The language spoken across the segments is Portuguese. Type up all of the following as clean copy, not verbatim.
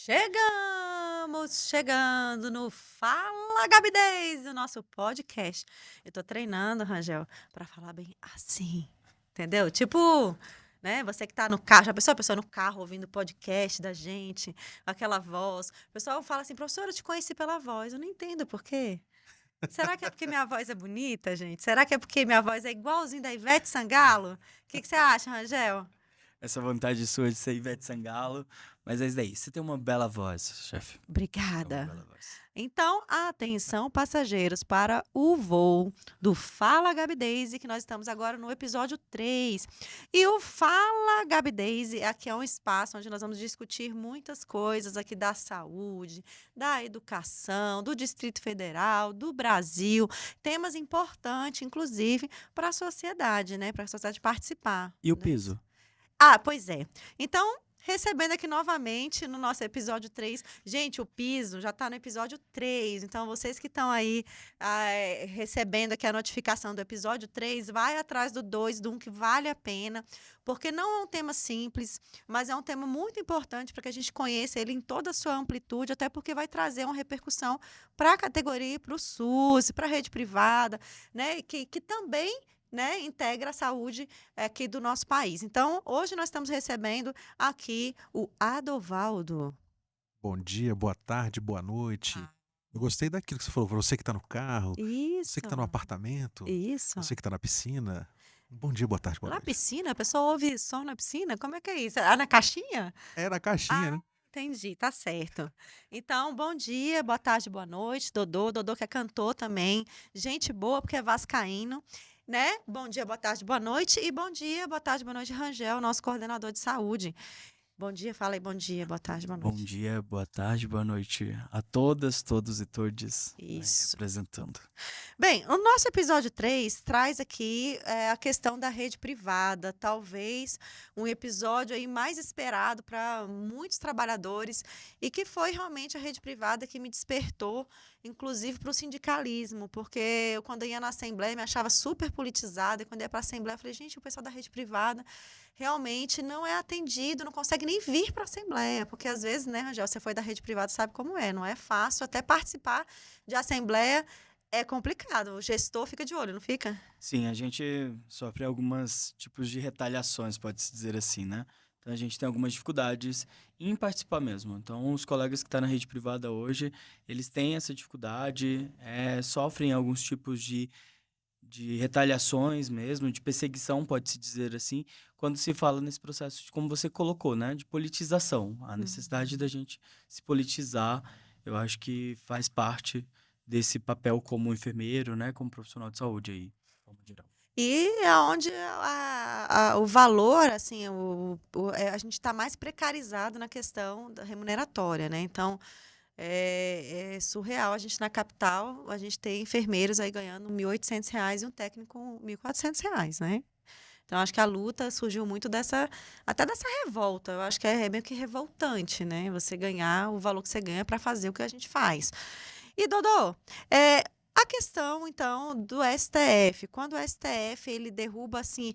Chegamos, chegando no Fala Gabidez, o nosso podcast. Eu tô treinando, Rangel, pra falar bem assim, entendeu? Tipo, né, você que tá no carro, já pensou a pessoa no carro ouvindo o podcast da gente, com aquela voz. O pessoal fala assim, professora, eu te conheci pela voz. Eu não entendo por quê. Será que é porque minha voz é bonita, gente? Será que é porque minha voz é igualzinha da Ivete Sangalo? O que você acha, Rangel? Essa vontade sua de ser Ivete Sangalo. Mas é isso daí. Você tem uma bela voz, chefe. É uma Obrigada. bela voz. Então, atenção, passageiros, para o voo do Fala Gabi Daisy, que nós estamos agora no episódio 3. E o Fala Gabi Daisy aqui é um espaço onde nós vamos discutir muitas coisas aqui da saúde, da educação, do Distrito Federal, do Brasil, temas importantes, inclusive, para a sociedade, né? Para a sociedade participar. E o Né? piso? Ah, pois é. Então, recebendo aqui novamente no nosso episódio 3. Gente, o piso já está no episódio 3. Então, vocês que estão aí recebendo aqui a notificação do episódio 3, vai atrás do 2, do 1, que vale a pena. Porque não é um tema simples, mas é um tema muito importante para que a gente conheça ele em toda a sua amplitude, até porque vai trazer uma repercussão para a categoria, para o SUS, para a rede privada, né? Que também, né, integra a saúde aqui do nosso país. Então, hoje nós estamos recebendo aqui o Adovaldo. Bom dia, boa tarde, boa noite. Ah, Eu gostei daquilo que você falou, você que está no carro, você que está no Isso, apartamento, isso. você que está na piscina. Bom dia, boa tarde, boa Na noite. piscina, a pessoa ouve som na piscina? Como é que é isso? Ah, na caixinha? É na caixinha, Ah, né? entendi, tá certo. Então, bom dia, boa tarde, boa noite, Dodô. Dodô que é cantor também. Gente boa, porque é vascaíno, né? Bom dia, boa tarde, boa noite. E bom dia, boa tarde, boa noite, Rangel, nosso coordenador de saúde. Bom dia, fala aí, bom dia, boa tarde, boa Bom noite. dia, boa tarde, boa noite a todas, todos e todes, né, Isso. representando. Bem, o nosso episódio 3 traz aqui a questão da rede privada, talvez um episódio aí mais esperado para muitos trabalhadores e que foi realmente a rede privada que me despertou, inclusive para o sindicalismo, porque eu quando ia na Assembleia me achava super politizada e quando ia para a Assembleia eu falei, gente, o pessoal da rede privada realmente não é atendido, não consegue nem vir para a Assembleia, porque às vezes, né, Rangel, você foi da rede privada, sabe como é, não é fácil até participar de Assembleia é complicado, o gestor fica de olho, não fica? Sim, a gente sofre alguns tipos de retaliações, pode-se dizer assim, né? Então a gente tem algumas dificuldades em participar mesmo. Então os colegas que estão na rede privada hoje, eles têm essa dificuldade, sofrem alguns tipos de retaliações mesmo, de perseguição, pode-se dizer assim, quando se fala nesse processo de, como você colocou, né, de politização. A necessidade da Uhum. gente se politizar, eu acho que faz parte desse papel como enfermeiro, né, como profissional de saúde aí, de forma geral. E é onde o valor, assim, a gente está mais precarizado na questão da remuneratória, né? Então, é surreal a gente na capital, a gente ter enfermeiros aí ganhando R$ 1.800 e um técnico R$ 1.400, né? Então, acho que a luta surgiu muito até dessa revolta. Eu acho que é meio que revoltante, né? Você ganhar o valor que você ganha para fazer o que a gente faz. E, Dodô, a questão, então, do STF. Quando o STF ele derruba, assim,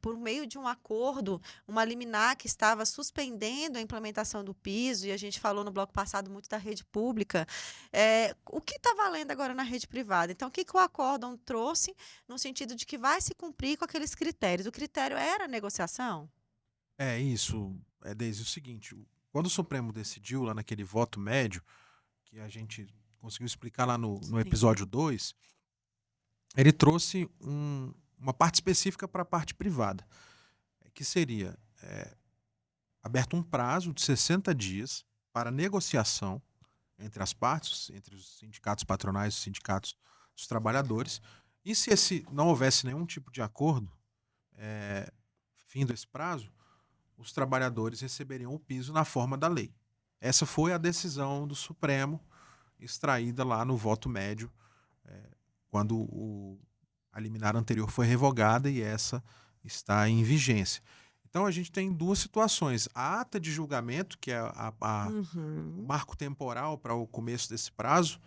por meio de um acordo, uma liminar que estava suspendendo a implementação do piso, e a gente falou no bloco passado muito da rede pública, o que está valendo agora na rede privada? Então, o que o acórdão trouxe no sentido de que vai se cumprir com aqueles critérios? O critério era a negociação? É isso, é desde o seguinte, quando o Supremo decidiu lá naquele voto médio, que a gente conseguiu explicar lá no Sim. episódio 2, ele trouxe uma parte específica para a parte privada, que seria aberto um prazo de 60 dias para negociação entre as partes, entre os sindicatos patronais e os sindicatos dos trabalhadores. E se não houvesse nenhum tipo de acordo, fim desse prazo, os trabalhadores receberiam o piso na forma da lei. Essa foi a decisão do Supremo, extraída lá no voto médio, quando a liminar anterior foi revogada e essa está em vigência. Então a gente tem duas situações. A ata de julgamento, que é o Uhum. marco temporal para o começo desse prazo,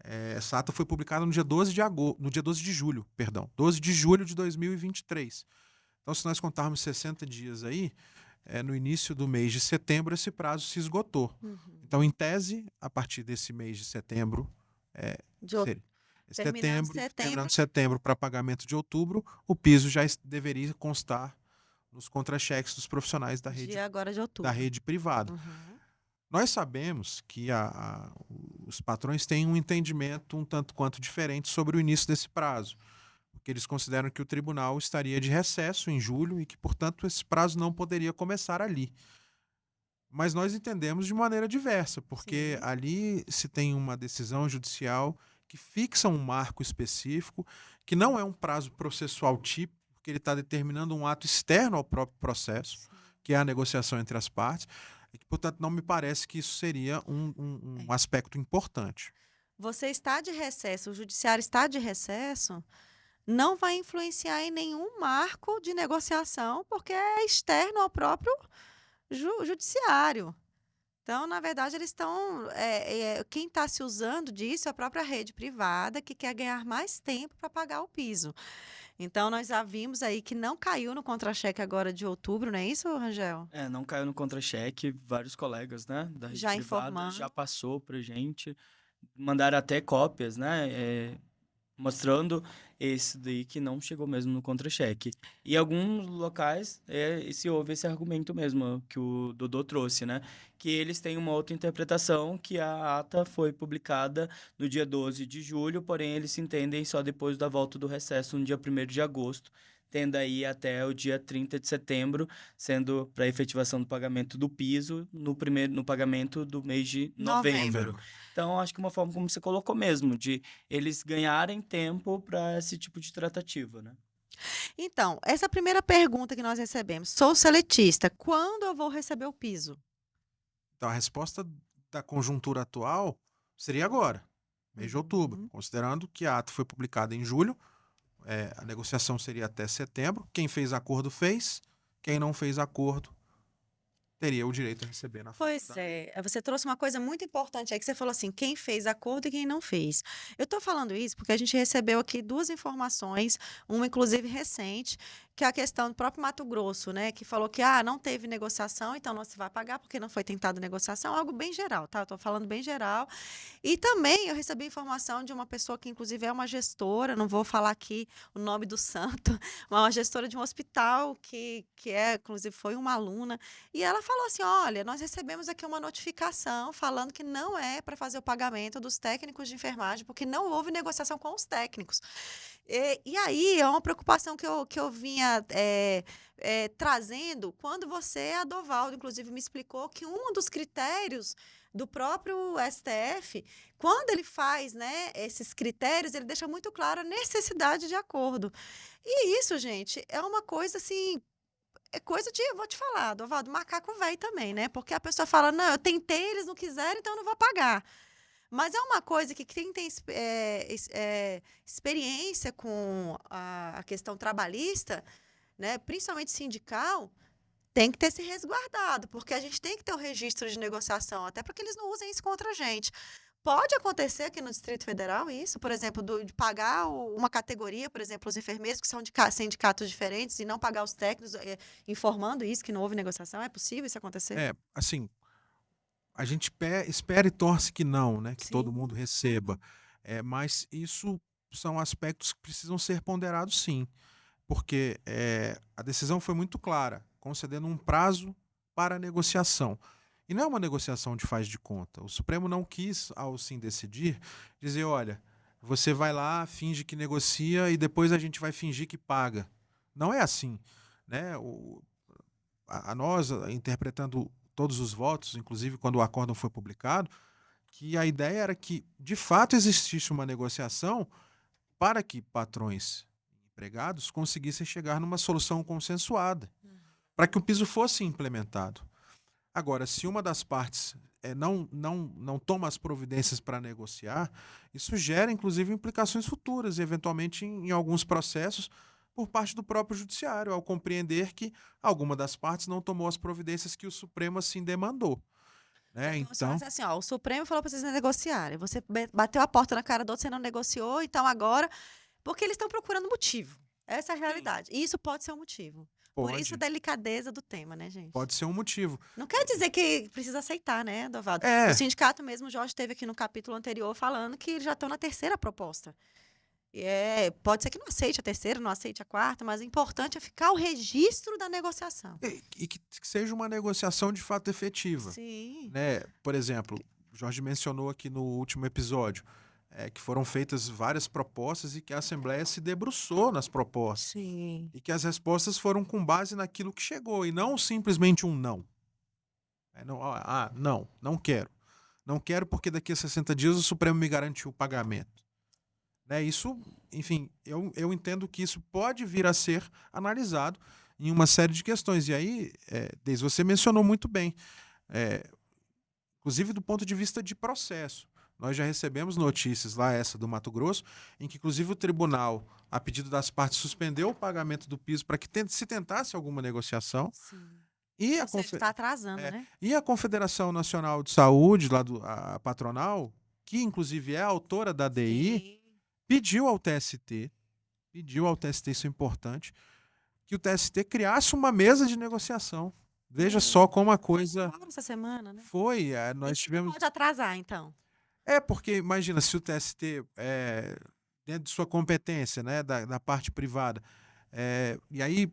essa ata foi publicada no dia 12 de agosto, no dia 12 de julho, perdão, 12 de julho de 2023. Então, se nós contarmos 60 dias aí, no início do mês de setembro, esse prazo se esgotou. Então, em tese, a partir desse mês de setembro, De out- terminando setembro para pagamento de outubro, o piso já deveria constar nos contra-cheques dos profissionais da rede, dia agora de outubro. da rede privada. Nós sabemos que os patrões têm um entendimento um tanto quanto diferente sobre o início desse prazo, porque eles consideram que o tribunal estaria de recesso em julho e que, portanto, esse prazo não poderia começar ali. Mas nós entendemos de maneira diversa, porque Sim. ali se tem uma decisão judicial que fixa um marco específico, que não é um prazo processual típico, porque ele está determinando um ato externo ao próprio processo, que é a negociação entre as partes, e que, portanto, não me parece que isso seria um aspecto importante. Você está de recesso, o judiciário está de recesso, não vai influenciar em nenhum marco de negociação, porque é externo ao próprio judiciário. Então, na verdade, eles estão. Quem está se usando disso é a própria rede privada, que quer ganhar mais tempo para pagar o piso. Então, nós já vimos aí que não caiu no contra-cheque agora de outubro, não é isso, Rangel? Não caiu no contra-cheque, vários colegas, né, da rede Já privada informando. já passou pra gente, mandaram até cópias, né, mostrando esse daí que não chegou mesmo no contra-cheque. E alguns locais houve esse argumento mesmo que o Dodô trouxe, né? Que eles têm uma outra interpretação, que a ata foi publicada no dia 12 de julho, porém eles se entendem só depois da volta do recesso, no dia 1º de agosto, tendo aí até o dia 30 de setembro, sendo para efetivação do pagamento do piso no pagamento do mês de novembro. Então, acho que uma forma como você colocou mesmo, de eles ganharem tempo para esse tipo de tratativa, né? Então, essa primeira pergunta que nós recebemos, sou seletista, quando eu vou receber o piso? Então, a resposta da conjuntura atual seria agora, mês de outubro, considerando que a ata foi publicada em julho, a negociação seria até setembro. Quem fez acordo fez, quem não fez acordo teria o direito a receber na Pois é, você trouxe uma coisa muito importante aí, que você falou assim, quem fez acordo e quem não fez. Eu estou falando isso porque a gente recebeu aqui duas informações, uma inclusive recente, que é a questão do próprio Mato Grosso, né, que falou que não teve negociação, então não se vai pagar porque não foi tentada negociação, algo bem geral, tá? Eu estou falando bem geral. E também eu recebi informação de uma pessoa que inclusive é uma gestora, não vou falar aqui o nome do santo, mas uma gestora de um hospital inclusive foi uma aluna, e ela falou assim, olha, nós recebemos aqui uma notificação falando que não é para fazer o pagamento dos técnicos de enfermagem, porque não houve negociação com os técnicos. E aí é uma preocupação que eu vinha trazendo quando você, Adovaldo, inclusive, me explicou que um dos critérios do próprio STF, quando ele faz, né, esses critérios, ele deixa muito claro a necessidade de acordo. E isso, gente, é uma coisa assim. É coisa de, eu vou te falar, Adovaldo, macaco velho também, né? Porque a pessoa fala, não, eu tentei, eles não quiseram, então eu não vou pagar. Mas é uma coisa que quem tem experiência com a questão trabalhista, né, principalmente sindical, tem que ter se resguardado, porque a gente tem que ter o registro de negociação, até para que eles não usem isso contra a gente. Pode acontecer aqui no Distrito Federal isso, por exemplo, de pagar uma categoria, por exemplo, os enfermeiros que são de sindicatos diferentes e não pagar os técnicos, informando isso, que não houve negociação. É possível isso acontecer? Assim, a gente espera e torce que não, né? Que todo Sim. mundo receba. Mas isso são aspectos que precisam ser ponderados, sim. Porque a decisão foi muito clara, concedendo um prazo para a negociação. E não é uma negociação de faz de conta. O Supremo não quis, ao sim decidir, dizer, olha, você vai lá, finge que negocia e depois a gente vai fingir que paga. Não é assim, né? Nós, interpretando todos os votos, inclusive quando o acórdão foi publicado, que a ideia era que, de fato, existisse uma negociação para que patrões e empregados conseguissem chegar numa solução consensuada, para que o piso fosse implementado. Agora, se uma das partes não toma as providências para negociar, isso gera, inclusive, implicações futuras, e eventualmente em alguns processos, por parte do próprio judiciário, ao compreender que alguma das partes não tomou as providências que o Supremo assim demandou. Né? Então, assim, o Supremo falou para vocês negociarem. Você bateu a porta na cara do outro, você não negociou, então agora. Porque eles estão procurando motivo. Essa é a realidade. E isso pode ser um motivo. Por isso a delicadeza do tema, né, gente? Pode ser um motivo. Não quer dizer que precisa aceitar, né, Dovado? É. O sindicato mesmo, o Jorge esteve aqui no capítulo anterior falando que eles já estão na terceira proposta. Pode ser que não aceite a terceira, não aceite a quarta, mas o importante é ficar o registro da negociação. E que seja uma negociação de fato efetiva. Sim. Né? Por exemplo, o Jorge mencionou aqui no último episódio que foram feitas várias propostas e que a Assembleia se debruçou nas propostas. Sim. E que as respostas foram com base naquilo que chegou e não simplesmente um não. Não quero. Não quero porque daqui a 60 dias o Supremo me garantiu o pagamento. Né? Isso, enfim, eu entendo que isso pode vir a ser analisado em uma série de questões. E aí, Deise, você mencionou muito bem, inclusive do ponto de vista de processo. Nós já recebemos notícias lá, essa do Mato Grosso, em que inclusive o tribunal, a pedido das partes, suspendeu o pagamento do piso para que se tentasse alguma negociação. Sim. E está atrasando, né? E a Confederação Nacional de Saúde, lá a patronal, que inclusive é a autora da DI, Sim. pediu ao TST, isso é importante, que o TST criasse uma mesa de negociação. Veja só como a coisa... Essa semana, né? Foi, nós tivemos... Pode atrasar, então. Porque imagina, se o TST, dentro de sua competência, né, da parte privada, e aí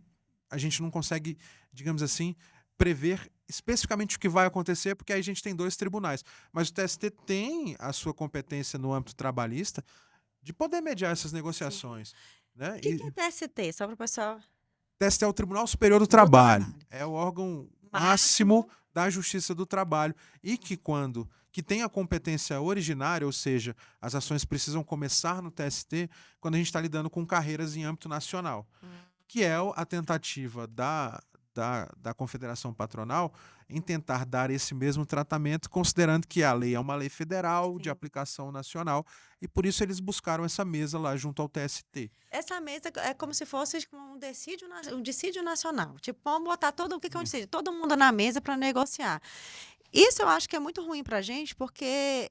a gente não consegue, digamos assim, prever especificamente o que vai acontecer, porque aí a gente tem 2 tribunais. Mas o TST tem a sua competência no âmbito trabalhista de poder mediar essas negociações. Né? O que é TST? Só para o pessoal... TST é o Tribunal Superior do Trabalho. É o órgão máximo da Justiça do Trabalho. E que tem a competência originária, ou seja, as ações precisam começar no TST quando a gente está lidando com carreiras em âmbito nacional. Que é a tentativa da Confederação Patronal em tentar dar esse mesmo tratamento, considerando que a lei é uma lei federal de aplicação nacional, e por isso eles buscaram essa mesa lá junto ao TST. Essa mesa é como se fosse um dissídio nacional. Tipo, vamos botar o que é um dissídio? Todo mundo na mesa para negociar. Isso eu acho que é muito ruim para a gente, porque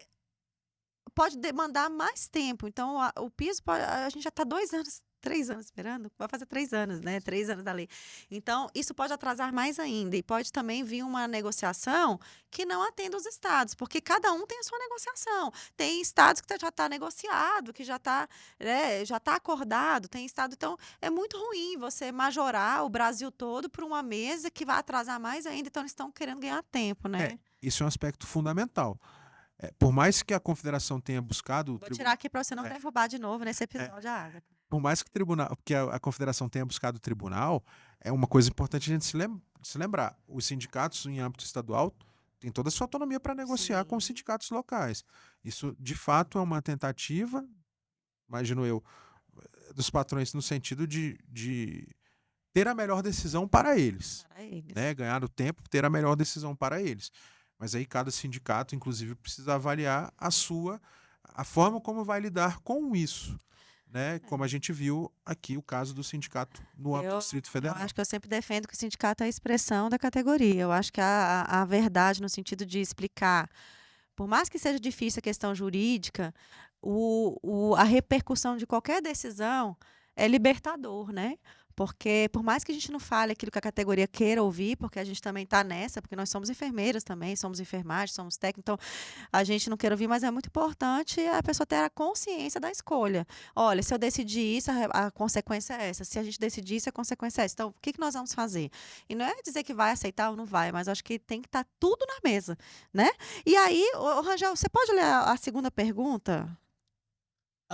pode demandar mais tempo. Então, o piso, a gente já está 3 anos esperando, vai fazer 3 anos, né? 3 anos da lei. Então, isso pode atrasar mais ainda. E pode também vir uma negociação que não atenda os estados, porque cada um tem a sua negociação. Tem estados que já está negociado, que já está acordado, tem estado. Então, é muito ruim você majorar o Brasil todo por uma mesa que vai atrasar mais ainda. Então, eles estão querendo ganhar tempo, né? Isso é um aspecto fundamental. Por mais que a Confederação tenha buscado... Vou tirar aqui para você não derrubar de novo nesse episódio a Agatha. Por mais que a Confederação tenha buscado o tribunal, é uma coisa importante a gente se lembrar. Os sindicatos em âmbito estadual têm toda a sua autonomia para negociar com os sindicatos locais. Isso, de fato, é uma tentativa, imagino eu, dos patrões no sentido de ter a melhor decisão para eles. Né? Ganhar o tempo, ter a melhor decisão para eles. Mas aí cada sindicato, inclusive, precisa avaliar a forma como vai lidar com isso. Né? Como a gente viu aqui o caso do sindicato no âmbito do Distrito Federal. Eu acho que eu sempre defendo que o sindicato é a expressão da categoria. Eu acho que a verdade, no sentido de explicar, por mais que seja difícil a questão jurídica, a repercussão de qualquer decisão é libertador, né? Porque, por mais que a gente não fale aquilo que a categoria queira ouvir, porque a gente também está nessa, porque nós somos enfermeiras também, somos enfermagem, somos técnicos, então a gente não quer ouvir, mas é muito importante a pessoa ter a consciência da escolha. Olha, se eu decidir isso, a consequência é essa. Se a gente decidir isso, a consequência é essa. Então, o que nós vamos fazer? E não é dizer que vai aceitar ou não vai, mas acho que tem que estar tudo na mesa, né? E aí, Rangel, você pode ler a segunda pergunta?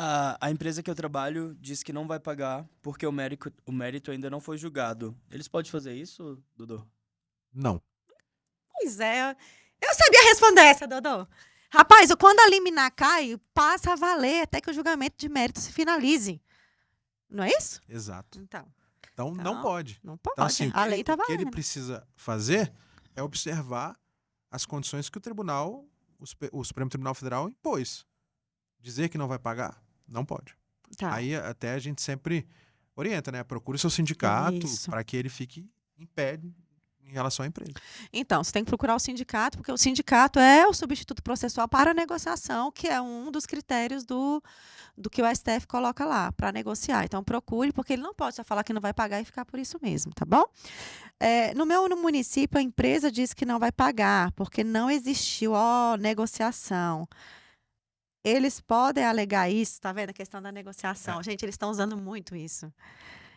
A empresa que eu trabalho diz que não vai pagar porque o mérito ainda não foi julgado. Eles podem fazer isso, Dodô? Não. Pois é. Eu sabia responder essa, Dodô. Rapaz, quando a liminar cai, passa a valer até que o julgamento de mérito se finalize. Não é isso? Exato. Então não pode. Não pode. Então, assim, a lei está valendo. O que ele precisa fazer é observar as condições que o tribunal, o Supremo Tribunal Federal impôs. Dizer que não vai pagar, não pode. Aí até a gente sempre orienta, né? Procure seu sindicato para que ele fique em pé em em relação à empresa. Então, você tem que procurar o sindicato, porque o sindicato é o substituto processual para a negociação, que é um dos critérios do que o STF coloca lá para negociar. Então, procure, porque ele não pode só falar que não vai pagar e ficar por isso mesmo, tá bom? No município, a empresa diz que não vai pagar, porque não existiu negociação. Eles podem alegar isso, tá vendo a questão da negociação? Gente, eles estão usando muito isso.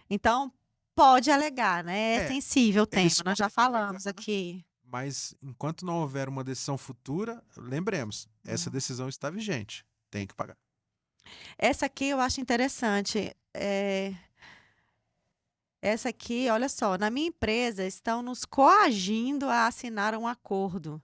Então, pode alegar, né? É sensível o tema, eles nós já podem falamos alegar, aqui. Mas enquanto não houver uma decisão futura, lembremos, essa decisão está vigente. Tem que pagar. Essa aqui eu acho interessante. Essa aqui, olha só, na minha empresa estão nos coagindo a assinar um acordo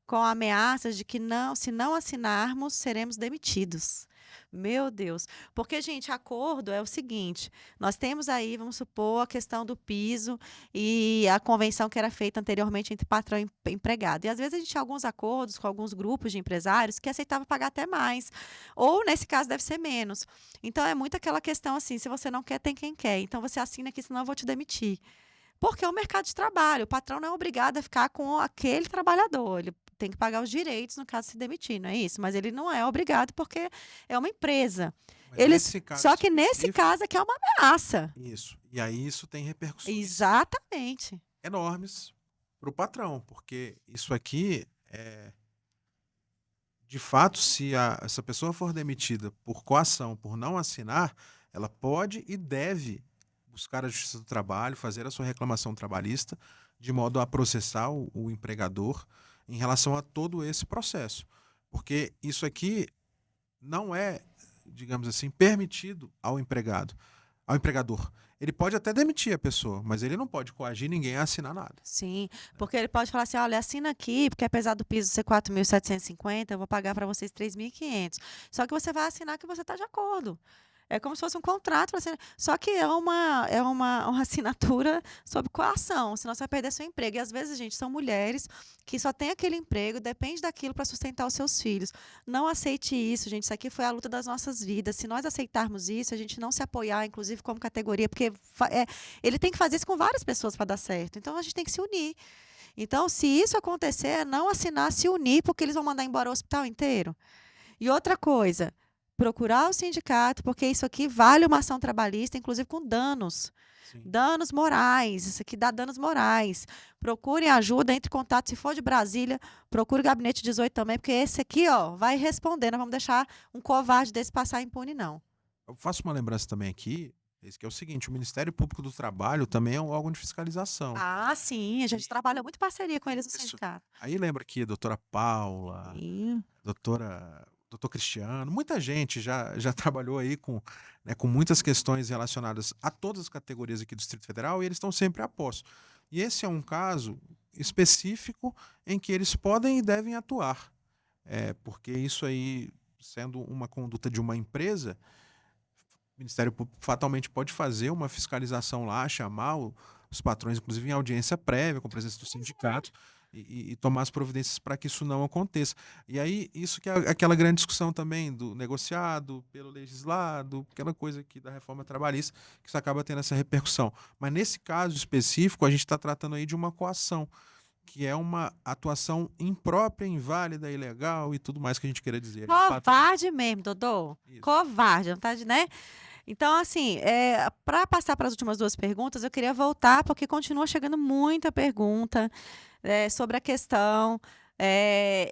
com ameaças de que se não assinarmos, seremos demitidos. Meu Deus. Porque, gente, acordo é o seguinte: nós temos aí, vamos supor, a questão do piso e a convenção que era feita anteriormente entre patrão e empregado. E às vezes a gente tinha alguns acordos com alguns grupos de empresários que aceitavam pagar até mais. Ou, nesse caso, deve ser menos. Então, é muito aquela questão assim: se você não quer, tem quem quer. Então, você assina aqui, senão eu vou te demitir. Porque é o mercado de trabalho. O patrão não é obrigado a ficar com aquele trabalhador. Ele tem que pagar os direitos no caso de se demitir, não é isso? Mas ele não é obrigado porque é uma empresa. Só que nesse caso aqui é uma ameaça. Isso. E aí isso tem repercussões Exatamente. enormes para o patrão, porque isso aqui de fato, se essa pessoa for demitida por coação, por não assinar, ela pode e deve buscar a Justiça do Trabalho, fazer a sua reclamação trabalhista, de modo a processar o empregador em relação a todo esse processo. Porque isso aqui não é, digamos assim, permitido ao empregador. Ele pode até demitir a pessoa, mas ele não pode coagir ninguém a assinar nada. Sim, porque ele pode falar assim: olha, assina aqui, porque apesar do piso ser 4.750, eu vou pagar para vocês 3.500. Só que você vai assinar que você está de acordo. É como se fosse um contrato. Só que é uma assinatura sob coação, senão você vai perder seu emprego. E às vezes, gente, são mulheres que só têm aquele emprego, depende daquilo para sustentar os seus filhos. Não aceite isso, gente. Isso aqui foi a luta das nossas vidas. Se nós aceitarmos isso, a gente não se apoiar, inclusive como categoria, porque ele tem que fazer isso com várias pessoas para dar certo. Então a gente tem que se unir. Então, se isso acontecer, é não assinar, se unir, porque eles vão mandar embora o hospital inteiro. E outra coisa, procurar o sindicato, porque isso aqui vale uma ação trabalhista, inclusive com danos. Sim. Danos morais. Isso aqui dá danos morais. Procurem ajuda, entre em contato. Se for de Brasília, procure o Gabinete 18 também, porque esse aqui vai responder. Não vamos deixar um covarde desse passar impune, não. Eu faço uma lembrança também aqui, que é o seguinte: o Ministério Público do Trabalho também é um órgão de fiscalização. Ah, sim. A gente trabalha muito em parceria com eles no sindicato. Aí lembra aqui a doutora Paula, doutor Cristiano, muita gente já trabalhou aí com muitas questões relacionadas a todas as categorias aqui do Distrito Federal, e eles estão sempre a posto. E esse é um caso específico em que eles podem e devem atuar. Porque isso aí, sendo uma conduta de uma empresa, o Ministério Público fatalmente pode fazer uma fiscalização lá, chamar os patrões, inclusive em audiência prévia, com a presença do sindicato, e tomar as providências para que isso não aconteça. E aí, isso que é aquela grande discussão também do negociado, pelo legislado, aquela coisa aqui da reforma trabalhista, que isso acaba tendo essa repercussão. Mas nesse caso específico, a gente está tratando aí de uma coação, que é uma atuação imprópria, inválida, ilegal e tudo mais que a gente queira dizer. Covarde mesmo, Dodô. Isso. Covarde, não tá, né? Então, assim, para passar para as últimas duas perguntas, eu queria voltar, porque continua chegando muita pergunta sobre a questão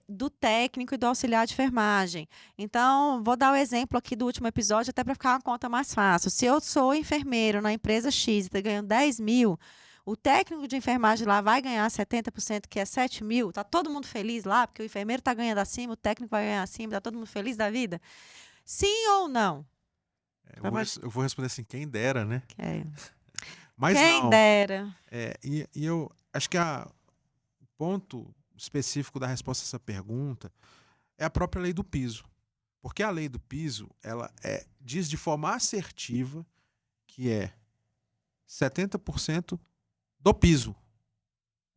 do técnico e do auxiliar de enfermagem. Então, vou dar o exemplo aqui do último episódio, até para ficar uma conta mais fácil. Se eu sou enfermeiro na empresa X e estou ganhando 10 mil, o técnico de enfermagem lá vai ganhar 70%, que é 7 mil. Está todo mundo feliz lá, porque o enfermeiro está ganhando acima, o técnico vai ganhar acima, está todo mundo feliz da vida? Sim ou não? Eu vou responder assim: quem dera, né? Mas quem não. Dera. E eu acho que o ponto específico da resposta a essa pergunta é a própria lei do piso. Porque a lei do piso, ela diz de forma assertiva que é 70% do piso.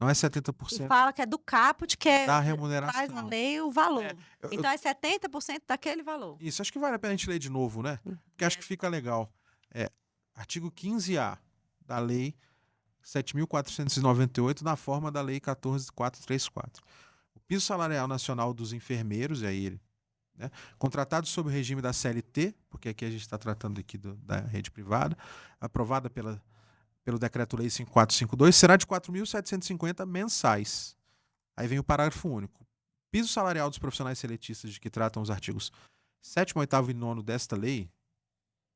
Não é 70%. E fala que é do caput, que é da remuneração. Faz a lei o valor. Então é 70% daquele valor. Isso, acho que vale a pena a gente ler de novo, né? Porque acho que fica legal. Artigo 15A da lei 7.498 na forma da Lei 14.434. O piso salarial nacional dos enfermeiros, e aí, né, contratados sob o regime da CLT, porque aqui a gente está tratando aqui da rede privada, aprovada pelo Decreto-Lei 5452, será de 4.750 mensais. Aí vem o parágrafo único. Piso salarial dos profissionais seletistas de que tratam os artigos 7º, 8º e 9º desta lei,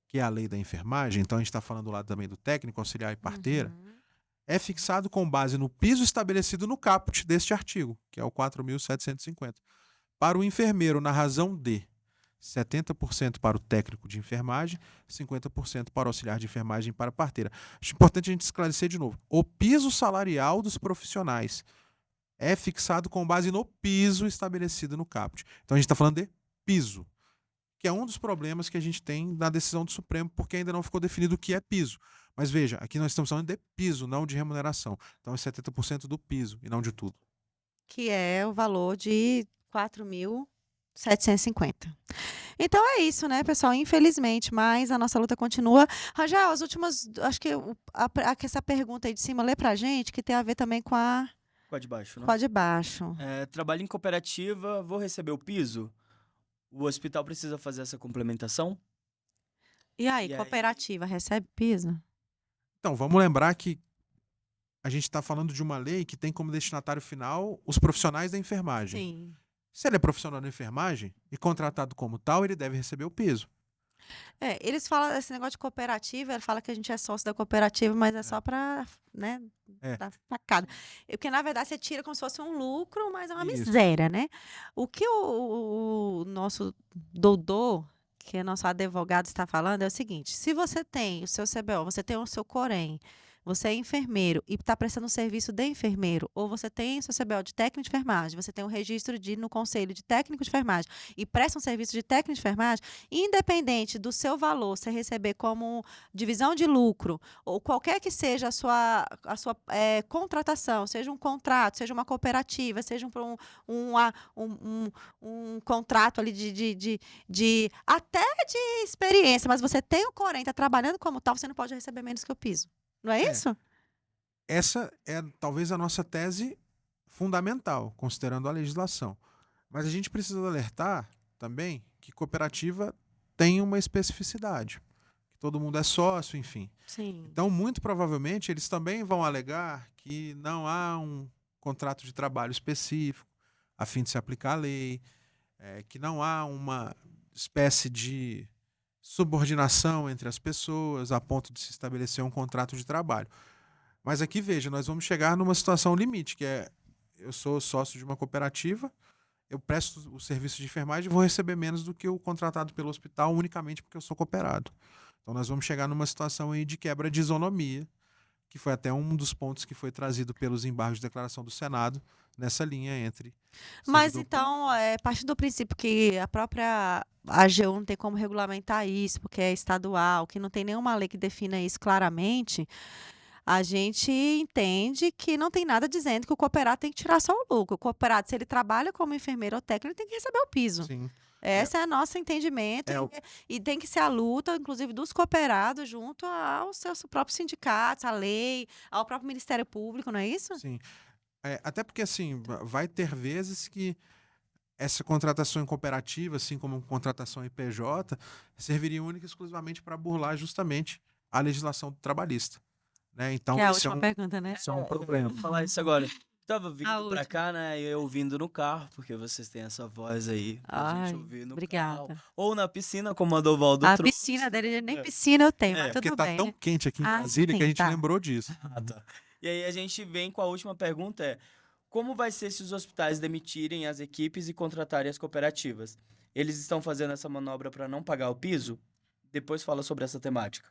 que é a lei da enfermagem, então a gente está falando lá também do técnico, auxiliar e parteira, é fixado com base no piso estabelecido no caput deste artigo, que é o 4.750. Para o enfermeiro, na razão de 70% para o técnico de enfermagem, 50% para o auxiliar de enfermagem e para a parteira. Acho importante a gente esclarecer de novo. O piso salarial dos profissionais é fixado com base no piso estabelecido no caput. Então a gente está falando de piso, que é um dos problemas que a gente tem na decisão do Supremo, porque ainda não ficou definido o que é piso. Mas veja, aqui nós estamos falando de piso, não de remuneração. Então é 70% do piso e não de tudo. Que é o valor de 4.750. Então é isso, né, pessoal? Infelizmente, mas a nossa luta continua. Rangel, as últimas, acho que essa pergunta aí de cima, lê pra gente, que tem a ver também com a de baixo, né? com a de baixo. Trabalho em cooperativa, vou receber o piso? O hospital precisa fazer essa complementação? E aí, E aí? cooperativa recebe piso? Então, vamos lembrar que a gente está falando de uma lei que tem como destinatário final os profissionais da enfermagem. Sim. Se ele é profissional da enfermagem e contratado como tal, ele deve receber o piso. Eles falam esse negócio de cooperativa, ele fala que a gente é sócio da cooperativa, mas é só para, né, dar facada. Porque, na verdade, você tira como se fosse um lucro, mas é uma Isso. miséria, né? O que o nosso Dodô, que é nosso advogado, está falando é o seguinte: se você tem o seu CBO, você tem o seu Corém, você é enfermeiro e está prestando um serviço de enfermeiro, ou você tem o seu CBO de técnico de enfermagem, você tem um registro no conselho de técnico de enfermagem e presta um serviço de técnico de enfermagem, independente do seu valor, você receber como divisão de lucro, ou qualquer que seja a sua contratação, seja um contrato, seja uma cooperativa, seja um contrato ali de até de experiência, mas você tem o Corém, está trabalhando como tal, você não pode receber menos que o piso. Não é isso? Essa é talvez a nossa tese fundamental, considerando a legislação. Mas a gente precisa alertar também que cooperativa tem uma especificidade, que todo mundo é sócio, enfim. Sim. Então, muito provavelmente, eles também vão alegar que não há um contrato de trabalho específico a fim de se aplicar a lei, que não há uma espécie de subordinação entre as pessoas a ponto de se estabelecer um contrato de trabalho. Mas aqui, veja, nós vamos chegar numa situação limite, que é: eu sou sócio de uma cooperativa, eu presto o serviço de enfermagem e vou receber menos do que o contratado pelo hospital unicamente porque eu sou cooperado. Então nós vamos chegar numa situação aí de quebra de isonomia, que foi até um dos pontos que foi trazido pelos embargos de declaração do Senado, nessa linha entre... Mas então, partindo do princípio que a própria AGU não tem como regulamentar isso, porque é estadual, que não tem nenhuma lei que defina isso claramente, a gente entende que não tem nada dizendo que o cooperado tem que tirar só o lucro. O cooperado, se ele trabalha como enfermeiro ou técnico, ele tem que receber o piso. Sim. Esse é o nosso entendimento. E tem que ser a luta, inclusive, dos cooperados junto aos seus próprios sindicatos, à lei, ao próprio Ministério Público, não é isso? Sim. Até porque, assim, vai ter vezes que essa contratação em cooperativa, assim como contratação em PJ, serviria única e exclusivamente para burlar justamente a legislação trabalhista. Né? Então, Que é a esse última pergunta, né? Isso é um problema. Vou falar isso agora. Tava A vindo pra última. cá, né? E eu ouvindo no carro, porque vocês têm essa voz aí pra Ai, gente ouvir no obrigada. carro. Ou na piscina, como a Dovaldo A trouxe. piscina dele, nem piscina eu tenho, mas Porque tudo tá bem, tão né? quente aqui em Ah, Brasília que sim, a gente tá. lembrou disso. Ah, tá. E aí a gente vem com a última pergunta, como vai ser se os hospitais demitirem as equipes e contratarem as cooperativas? Eles estão fazendo essa manobra para não pagar o piso? Depois fala sobre essa temática.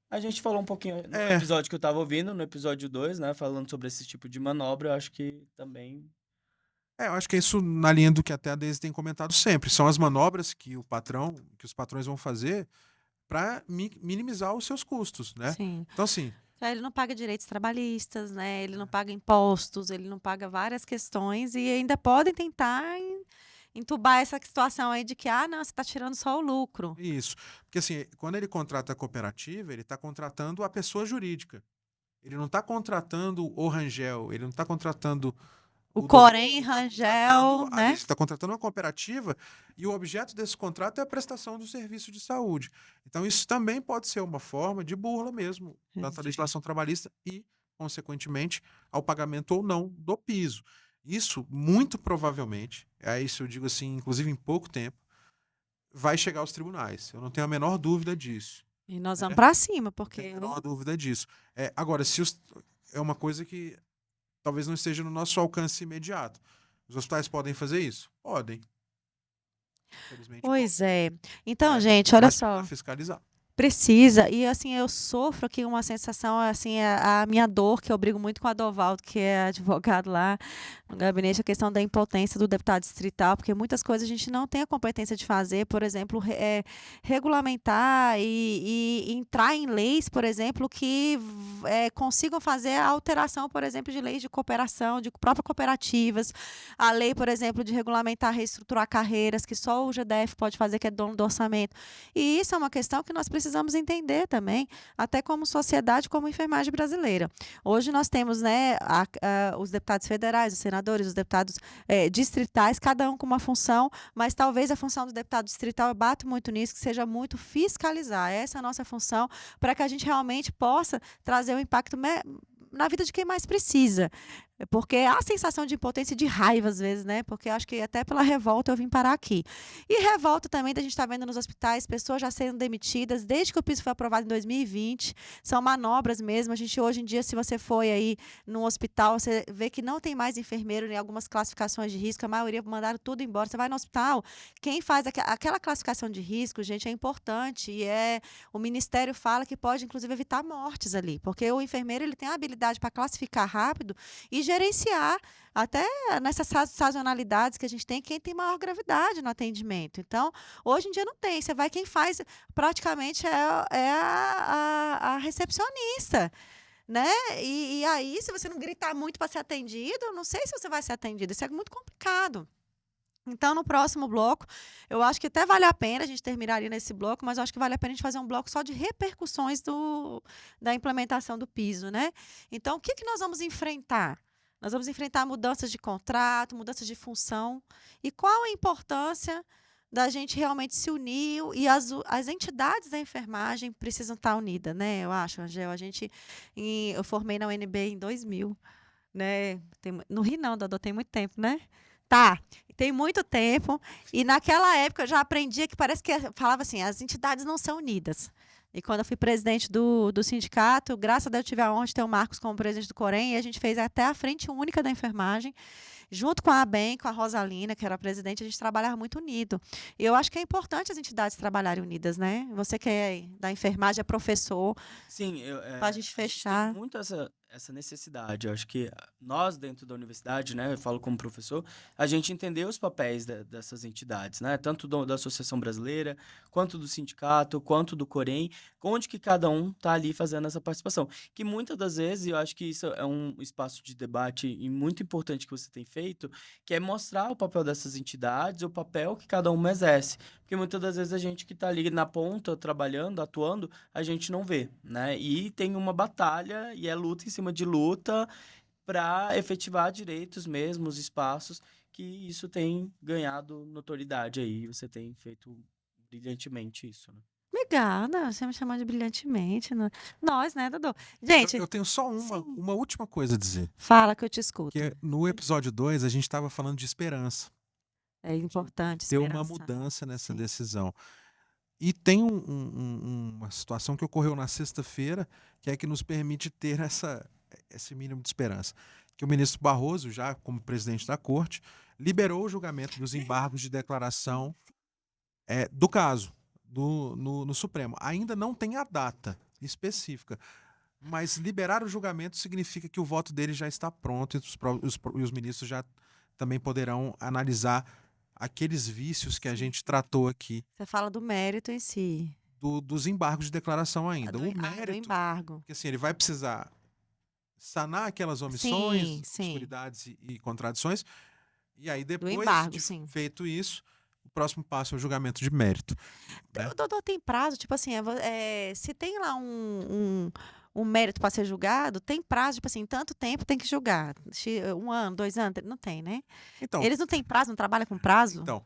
A gente falou um pouquinho no episódio que eu tava ouvindo, no episódio 2, né? Falando sobre esse tipo de manobra, eu acho que também... Eu acho que é isso na linha do que até a Deise tem comentado sempre. São as manobras que os patrões vão fazer para minimizar os seus custos, né? Sim. Então, assim... Ele não paga direitos trabalhistas, né? Ele não paga impostos, ele não paga várias questões e ainda podem tentar entubar essa situação aí de que, não, você está tirando só o lucro. Isso. Porque, assim, quando ele contrata a cooperativa, ele está contratando a pessoa jurídica. Ele não está contratando o Rangel, ele não está contratando O doutor, Corém, ele tá Rangel, contratando, né? ele está contratando uma cooperativa e o objeto desse contrato é a prestação do serviço de saúde. Então, isso também pode ser uma forma de burla mesmo, tanto à legislação trabalhista e, consequentemente, ao pagamento ou não do piso. Isso, muito provavelmente, isso eu digo assim, inclusive em pouco tempo, vai chegar aos tribunais. Eu não tenho a menor dúvida disso. E nós vamos Né? para cima, Não porque tenho a menor dúvida disso. Agora, é uma coisa que talvez não esteja no nosso alcance imediato. Os hospitais podem fazer isso? Podem. Infelizmente, podem. pois é. Então, Né? gente, olha Mas só. precisa fiscalizar. Precisa, e assim, eu sofro aqui uma sensação, assim, a minha dor, que eu brigo muito com a Dovaldo, que é advogado lá no gabinete, a questão da impotência do deputado distrital, porque muitas coisas a gente não tem a competência de fazer, por exemplo, regulamentar e entrar em leis, por exemplo, que consigam fazer a alteração, por exemplo, de leis de cooperação, de próprias cooperativas, a lei, por exemplo, de regulamentar, reestruturar carreiras, que só o GDF pode fazer, que é dono do orçamento. E isso é uma questão que nós precisamos entender também, até como sociedade, como enfermagem brasileira. Hoje nós temos, né, os deputados federais, os senadores, os deputados distritais, cada um com uma função, mas talvez a função do deputado distrital, eu bato muito nisso, que seja muito fiscalizar. Essa é a nossa função, para que a gente realmente possa trazer um impacto na vida de quem mais precisa. Porque há a sensação de impotência e de raiva, às vezes, né? Porque acho que até pela revolta eu vim parar aqui. E revolta também da gente estar vendo nos hospitais pessoas já sendo demitidas, desde que o piso foi aprovado em 2020. São manobras mesmo. A gente, hoje em dia, se você foi aí no hospital, você vê que não tem mais enfermeiro em algumas classificações de risco. A maioria mandaram tudo embora. Você vai no hospital, quem faz aquela classificação de risco, gente, é importante. E o Ministério fala que pode, inclusive, evitar mortes ali. Porque o enfermeiro ele tem a habilidade para classificar rápido e gerenciar até nessas sazonalidades que a gente tem, quem tem maior gravidade no atendimento. Então, hoje em dia não tem. Você vai, quem faz praticamente é a recepcionista. Né? E aí, se você não gritar muito para ser atendido, eu não sei se você vai ser atendido. Isso é muito complicado. Então, no próximo bloco, eu acho que até vale a pena, a gente terminaria nesse bloco, mas eu acho que vale a pena a gente fazer um bloco só de repercussões da implementação do piso, né? Então, o que nós vamos enfrentar? Nós vamos enfrentar mudanças de contrato, mudanças de função. E qual a importância da gente realmente se unir e as entidades da enfermagem precisam estar unidas, né? Eu acho, Angel. Eu formei na UNB em 2000, né? No Rio não, Dodô, tem muito tempo, né? Tá, tem muito tempo. E naquela época eu já aprendia que parece que falava assim, as entidades não são unidas. E quando eu fui presidente do sindicato, graças a Deus eu tive a honra de ter o Marcos como presidente do Corém, e a gente fez até a frente única da enfermagem, junto com a ABEM, com a Rosalina, que era a presidente, a gente trabalhava muito unido. E eu acho que é importante as entidades trabalharem unidas, né? Você que é da enfermagem, é professor, Sim, para a gente a gente tem fechar. muito essa necessidade. Eu acho que nós, dentro da universidade, né, eu falo como professor, a gente entender os papéis dessas entidades, né, tanto da Associação Brasileira, quanto do sindicato, quanto do Corém, onde que cada um está ali fazendo essa participação. Que muitas das vezes, eu acho que isso é um espaço de debate e muito importante que você tem feito, que é mostrar o papel dessas entidades, o papel que cada uma exerce. Porque muitas das vezes a gente que está ali na ponta, trabalhando, atuando, a gente não vê, né? E tem uma batalha e é luta em cima de luta para efetivar direitos mesmo, os espaços, que isso tem ganhado notoriedade aí. Você tem feito brilhantemente isso, né? Obrigada, você me chamou de brilhantemente. Nós, né, Dodô? Gente, Eu tenho só sim, uma última coisa a dizer. fala que eu te escuto. Que no episódio 2 a gente estava falando de esperança. É importante Ter uma esperança. mudança nessa Sim. decisão. E tem uma situação que ocorreu na sexta-feira, que é que nos permite ter esse mínimo de esperança. Que o ministro Barroso, já como presidente da corte, liberou o julgamento dos embargos de declaração do caso no Supremo. Ainda não tem a data específica, mas liberar o julgamento significa que o voto dele já está pronto e os ministros já também poderão analisar aqueles vícios que a gente tratou aqui. Você fala do mérito em si. Dos embargos de declaração ainda. O Do mérito, embargo. porque assim, ele vai precisar sanar aquelas omissões, Sim. obscuridades e contradições, e aí depois embargo, de sim. feito isso, o próximo passo é o julgamento de mérito. Né? O Dodô tem prazo, tipo assim, se tem lá um mérito para ser julgado, tem prazo, tipo assim, tanto tempo tem que julgar. 1 ano, 2 anos, não tem, né? Então, Eles não têm prazo, não trabalham com prazo, então,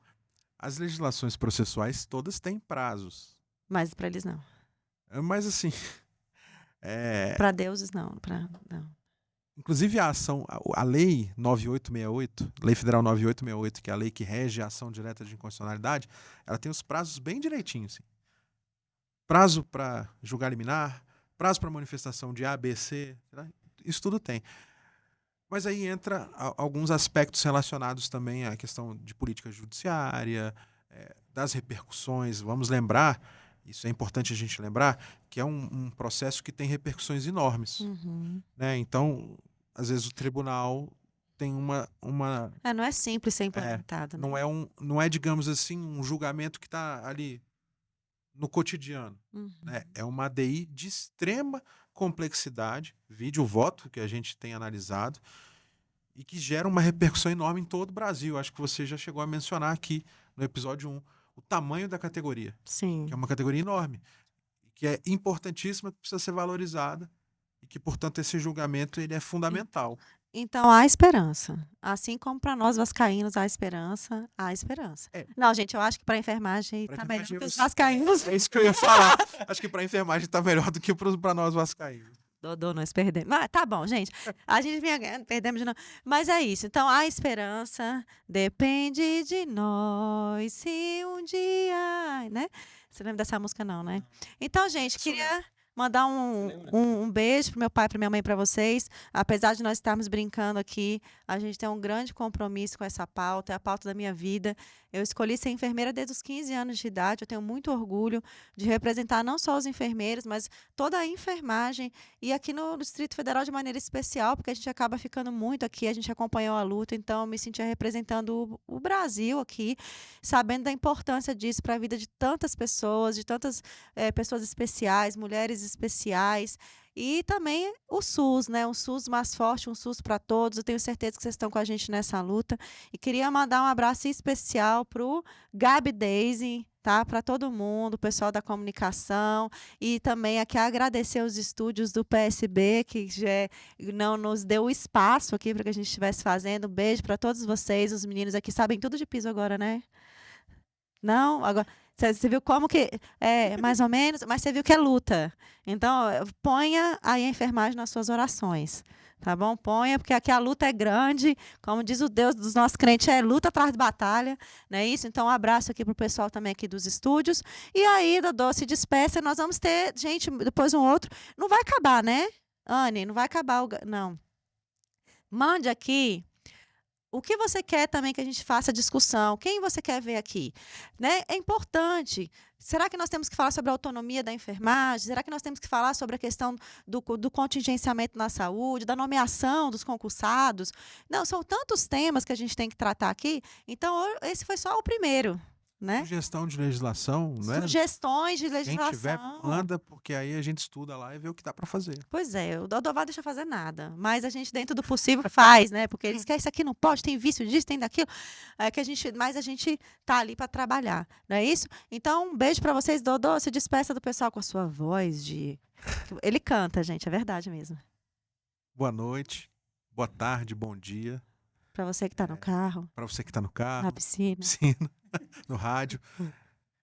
as legislações processuais todas têm prazos. mas para eles não. Mas assim, Para deuses não, não. inclusive a ação, a lei 9868, Lei Federal 9868, que é a lei que rege a ação direta de inconstitucionalidade, ela tem os prazos bem direitinhos. Assim. Prazo para julgar liminar, prazo para manifestação de A, B, C, né? Isso tudo tem. Mas aí entra alguns aspectos relacionados também à questão de política judiciária, das repercussões. Vamos lembrar, isso é importante a gente lembrar, que é um processo que tem repercussões enormes. Uhum. Né? Então, às vezes o tribunal tem uma Não é simples ser implementado. Né? não é, digamos assim, um julgamento que está ali no cotidiano. Uhum. Né? É uma ADI de extrema complexidade, vide o voto que a gente tem analisado, e que gera uma repercussão enorme em todo o Brasil. Acho que você já chegou a mencionar aqui no episódio 1 o tamanho da categoria, Sim. que é uma categoria enorme, que é importantíssima, que precisa ser valorizada, e que, portanto, esse julgamento ele é fundamental. Então, há esperança. Assim como para nós vascaínos há esperança, há esperança. Não, gente, eu acho que para a enfermagem está melhor que os vascaínos. É isso que eu ia falar. Acho que para a enfermagem está melhor do que para nós vascaínos. Dodô, nós perdemos. Mas tá bom, gente. A gente vinha ganhando, perdemos de novo. Mas é isso. Então, a esperança depende de nós. Se um dia. Né? Você lembra dessa música, não, né? Então, gente, queria mandar um beijo pro meu pai, pra minha mãe, para vocês. Apesar de nós estarmos brincando aqui, a gente tem um grande compromisso com essa pauta, é a pauta da minha vida. Eu escolhi ser enfermeira desde os 15 anos de idade. Eu tenho muito orgulho de representar não só os enfermeiros, mas toda a enfermagem. E aqui no Distrito Federal de maneira especial, porque a gente acaba ficando muito aqui, a gente acompanhou a luta, então eu me sentia representando o Brasil aqui, sabendo da importância disso para a vida de tantas pessoas, de tantas pessoas especiais, mulheres especiais. E também o SUS, né? Um SUS mais forte, um SUS para todos. Eu tenho certeza que vocês estão com a gente nessa luta. E queria mandar um abraço especial para o Gabi Daisy, tá? Para todo mundo, o pessoal da comunicação. E também aqui agradecer os estúdios do PSB, que já não nos deu o espaço aqui para que a gente estivesse fazendo. Um beijo para todos vocês. Os meninos aqui sabem tudo de piso agora, né? Não? Agora. Você viu como que é mais ou menos, mas você viu que é luta. Então, ponha aí a enfermagem nas suas orações, tá bom? Ponha, porque aqui a luta é grande, como diz o Deus dos nossos crentes, é luta atrás de batalha, não é isso? Então, um abraço aqui para o pessoal também aqui dos estúdios. E aí, Dodô, se despeça, nós vamos ter, gente, depois um outro. Não vai acabar, né, Anne? Não vai acabar, não. Mande aqui o que você quer também que a gente faça discussão? Quem você quer ver aqui? Né? É importante. Será que nós temos que falar sobre a autonomia da enfermagem? Será que nós temos que falar sobre a questão do contingenciamento na saúde, da nomeação dos concursados? Não, são tantos temas que a gente tem que tratar aqui. Então, esse foi só o primeiro. Né? Sugestão de legislação, né? Sugestões de legislação. Quem tiver, manda, porque aí a gente estuda lá e vê o que dá para fazer. Pois é, o Dodô vai deixar fazer nada, mas a gente, dentro do possível, faz, né? Porque eles querem isso aqui não pode, tem vício disso, tem daquilo. Mas a gente tá ali para trabalhar, não é isso? Então, um beijo para vocês, Dodô. Se despeça do pessoal com a sua voz de. Ele canta, gente, é verdade mesmo. Boa noite, boa tarde, bom dia. Para você que está no carro. Para você que está no carro. Na piscina. No rádio.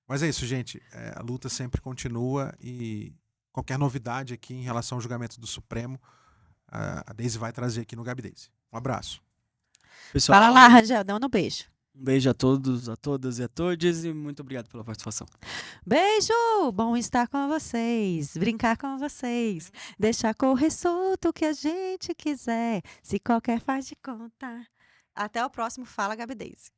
Mas é isso, gente. A luta sempre continua e qualquer novidade aqui em relação ao julgamento do Supremo, a Daisy vai trazer aqui no Gabi Daisy. Um abraço. Pessoal, fala lá, Rangel, dá um beijo. Um beijo a todos, a todas e a todos e muito obrigado pela participação. Beijo! Bom estar com vocês, brincar com vocês, deixar correr solto o que a gente quiser, se qualquer faz de conta. Até o próximo Fala Gabi Daisy.